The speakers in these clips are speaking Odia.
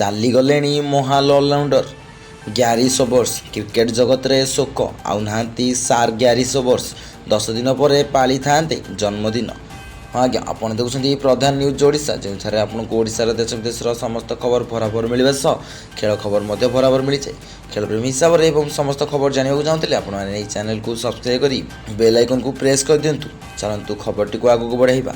ଚାଲିଗଲେଣି ମହାନ ଅଲରାଉଣ୍ଡର ଗ୍ୟାରି ସୋବର୍ସ। କ୍ରିକେଟ ଜଗତରେ ଶୋକ ଆଉ ନାହାନ୍ତି ସାର୍ ଗ୍ୟାରି ସୋବର୍ସ। 10 ଦିନ ପରେ ପାଳିଥାନ୍ତେ ଜନ୍ମଦିନ। ହଁ ଆଜ୍ଞା, ଆପଣ ଦେଖୁଛନ୍ତି ପ୍ରଧାନ ନ୍ୟୁଜ୍ ଓଡ଼ିଶା, ଯେଉଁଠାରେ ଆପଣଙ୍କୁ ଓଡ଼ିଶାର ଦେଶ ବିଦେଶର ସମସ୍ତ ଖବର ବରାବର ମିଳିବା ସହ ଖେଳ ଖବର ମଧ୍ୟ ବରାବର ମିଳିଯାଏ। ଖେଳପ୍ରେମୀ ହିସାବରେ ଏବଂ ସମସ୍ତ ଖବର ଜାଣିବାକୁ ଚାହୁଁଥିଲେ ଆପଣମାନେ ଏହି ଚ୍ୟାନେଲକୁ ସବସ୍କ୍ରାଇବ୍ କରି ବେଲ୍ ଆଇକନ୍କୁ ପ୍ରେସ୍ କରିଦିଅନ୍ତୁ। ଚାଲନ୍ତୁ ଖବରଟିକୁ ଆଗକୁ ବଢ଼ାଇବା।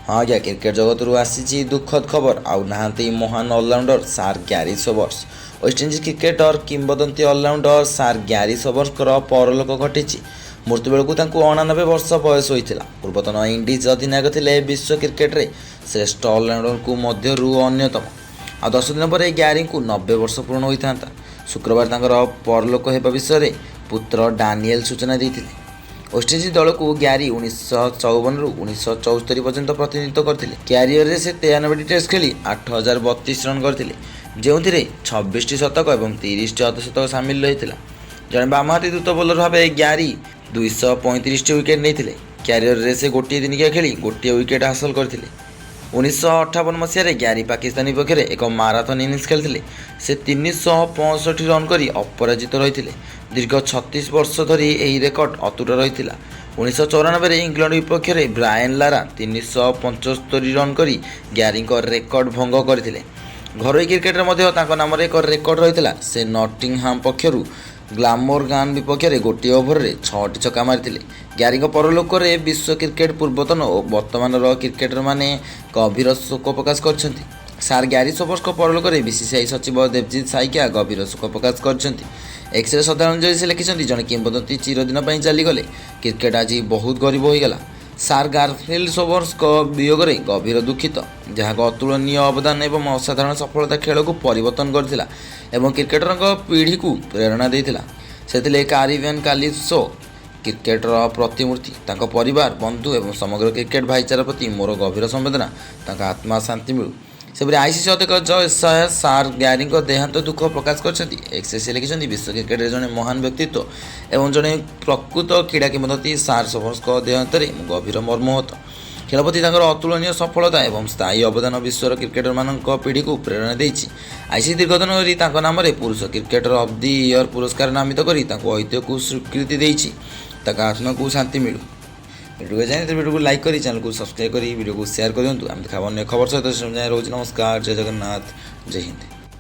ହଁ ଆଜ୍ଞା, କ୍ରିକେଟ ଜଗତରୁ ଆସିଛି ଦୁଃଖଦ ଖବର। ଆଉ ନାହାନ୍ତି ମହାନ all rounder sir Garry Sobers. West Indies କ୍ରିକେଟର କିମ୍ବଦନ୍ତୀ ଅଲରାଉଣ୍ଡର ସାର୍ ଗ୍ୟାରି ସୋବର୍ସଙ୍କର ପରଲୋକ ଘଟିଛି। ମୃତ୍ୟୁବେଳକୁ ତାଙ୍କୁ 89 ବର୍ଷ ବୟସ ହୋଇଥିଲା। ପୂର୍ବତନ ଇଣ୍ଡିଜ୍ ଅଧିନାୟକ ଥିଲେ। ବିଶ୍ୱ କ୍ରିକେଟରେ ଶ୍ରେଷ୍ଠ ଅଲରାଉଣ୍ଡରଙ୍କୁ ମଧ୍ୟରୁ ଅନ୍ୟତମ। ଆଉ 10 ଦିନ ପରେ ଗ୍ୟାରିଙ୍କୁ 90 ବର୍ଷ ପୂରଣ ହୋଇଥାନ୍ତା। ଶୁକ୍ରବାର ତାଙ୍କର ପରଲୋକ ହେବା ବିଷୟରେ ପୁତ୍ର ଡାନିଏଲ୍ ସୂଚନା ଦେଇଥିଲେ। ୱେଷ୍ଟଇଣ୍ଡିଜ୍ ଦଳକୁ ଗ୍ୟାରି 1954ରୁ 1974 ପର୍ଯ୍ୟନ୍ତ ପ୍ରତିନିଧିତ୍ୱ କରିଥିଲେ। କ୍ୟାରିୟରରେ ସେ 93ଟି ଟେଷ୍ଟ ଖେଳି 8032 ରନ୍ କରିଥିଲେ, ଯେଉଁଥିରେ 26ଟି ଶତକ ଏବଂ 30ଟି ଅର୍ଦ୍ଧଶତକ ସାମିଲ ରହିଥିଲା। ଜଣେ ବାମହାତୀ ଦ୍ରୁତ ବୋଲର ଭାବେ ଗ୍ୟାରି 235ଟି ୱିକେଟ୍ ନେଇଥିଲେ। କ୍ୟାରିୟରରେ ସେ ଗୋଟିଏ ଦିନିକିଆ ଖେଳି ଗୋଟିଏ ୱିକେଟ୍ ହାସଲ କରିଥିଲେ। 1958 ମସିହାରେ ଗ୍ୟାରି ପାକିସ୍ତାନ ବିପକ୍ଷରେ ଏକ ମାରାଥନ୍ ଇନିଂସ ଖେଳିଥିଲେ। ସେ 365 ରନ୍ କରି ଅପରାଜିତ ରହିଥିଲେ। ଦୀର୍ଘ 36 ବର୍ଷ ଧରି ଏହି ରେକର୍ଡ ଅତୁଟ ରହିଥିଲା। 1994ରେ ଇଂଲଣ୍ଡ ବିପକ୍ଷରେ ବ୍ରାଏନ୍ ଲାରା 375 ରନ୍ କରି ଗ୍ୟାରିଙ୍କ ରେକର୍ଡ ଭଙ୍ଗ କରିଥିଲେ। ଘରୋଇ କ୍ରିକେଟରେ ମଧ୍ୟ ତାଙ୍କ ନାମରେ ଏକ ରେକର୍ଡ ରହିଥିଲା। ସେ ନଟିଂହାମ୍ ପକ୍ଷରୁ ଗ୍ଲାମୋରଗାନ୍ ବିପକ୍ଷରେ ଗୋଟିଏ ଓଭରରେ 6ଟି ଛକା ମାରିଥିଲେ। ଗ୍ୟାରିଙ୍କ ପରଲୋକରେ ବିଶ୍ୱ କ୍ରିକେଟ ପୂର୍ବତନ ଓ ବର୍ତ୍ତମାନର କ୍ରିକେଟରମାନେ ଗଭୀର ଶୋକ ପ୍ରକାଶ କରିଛନ୍ତି। ସାର୍ ଗ୍ୟାରି ସୋବର୍ସଙ୍କ ପରଲୋକରେ ବିସିସିଆଇ ସଚିବ ଦେବଜିତ୍ ସାଇକିଆ ଗଭୀର ଶୋକ ପ୍ରକାଶ କରିଛନ୍ତି। ଏକ୍ସରେ ଶ୍ରଦ୍ଧାଞ୍ଜଳି ସେ ଲେଖିଛନ୍ତି, ଜଣେ କିମ୍ବଦନ୍ତୀ ଚିରଦିନ ପାଇଁ ଚାଲିଗଲେ। କ୍ରିକେଟ ଆଜି ବହୁତ ଗରିବ ହୋଇଗଲା। ସାର୍ ଗାରଫିଲ୍ଡ ସୋବର୍ସଙ୍କ ବିୟୋଗରେ ଗଭୀର ଦୁଃଖିତ, ଯାହାଙ୍କ ଅତୁଳନୀୟ ଅବଦାନ ଏବଂ ଅସାଧାରଣ ସଫଳତା ଖେଳକୁ ପରିବର୍ତ୍ତନ କରିଥିଲା ଏବଂ କ୍ରିକେଟରଙ୍କ ପିଢ଼ିକୁ ପ୍ରେରଣା ଦେଇଥିଲା। ସେ ଥିଲେ କାରିବିଆନ୍ କାଲିପ୍ସୋ କ୍ରିକେଟର ପ୍ରତିମୂର୍ତ୍ତି। ତାଙ୍କ ପରିବାର, ବନ୍ଧୁ ଏବଂ ସମଗ୍ର କ୍ରିକେଟ ଭାଇଚାରା ପ୍ରତି ମୋର ଗଭୀର ସମ୍ବେଦନା। ତାଙ୍କ ଆତ୍ମା ଶାନ୍ତି ମିଳୁ। ସେପରି ଆଇସିସି ଅଧ୍ୟକ୍ଷ ଜୟ ଶାହ ସାର୍ ଗ୍ୟାରିଙ୍କ ଦେହାନ୍ତ ଦୁଃଖ ପ୍ରକାଶ କରିଛନ୍ତି। ଏକ୍ସରେ ସେ ଲେଖିଛନ୍ତି, ବିଶ୍ୱ କ୍ରିକେଟରେ ଜଣେ ମହାନ ବ୍ୟକ୍ତିତ୍ୱ ଏବଂ ଜଣେ ପ୍ରକୃତ କ୍ରୀଡ଼ା କିମ୍ବଦନ୍ତୀ ସାର୍ ସୋବର୍ସଙ୍କ ଦେହାନ୍ତରେ ମୁଁ ଗଭୀର ମର୍ମାହତ। ଖେଳ ପ୍ରତି ତାଙ୍କର ଅତୁଳନୀୟ ସଫଳତା ଏବଂ ସ୍ଥାୟୀ ଅବଦାନ ବିଶ୍ୱର କ୍ରିକେଟରମାନଙ୍କ ପିଢ଼ିକୁ ପ୍ରେରଣା ଦେଇଛି। ଆଇସିସି ଦୀର୍ଘଦିନ ଧରି ତାଙ୍କ ନାମରେ ପୁରୁଷ କ୍ରିକେଟର ଅଫ୍ ଦି ଇୟର ପୁରସ୍କାର ନାମିତ କରି ତାଙ୍କ ଐତିହ୍ୟକୁ ସ୍ୱୀକୃତି ଦେଇଛି। ତାଙ୍କ ଆତ୍ମାକୁ ଶାନ୍ତି ମିଳୁ। ଭିଡ଼ିଓକୁ ଜାଣିଥିଲେ ଭିଡ଼ିଓକୁ ଲାଇକ୍ କରି ଚ୍ୟାନେଲକୁ ସବସ୍କ୍ରାଇବ୍ କରି ଭିଡ଼ିଓକୁ ସେୟାର କରିଦିଅନ୍ତୁ। ଆମେ ଦେଖା ଅନ୍ୟ ଖବର ସହିତ ରହୁଛି। ନମସ୍କାର, ଜୟ ଜଗନ୍ନାଥ, ଜୟ ହିନ୍ଦ।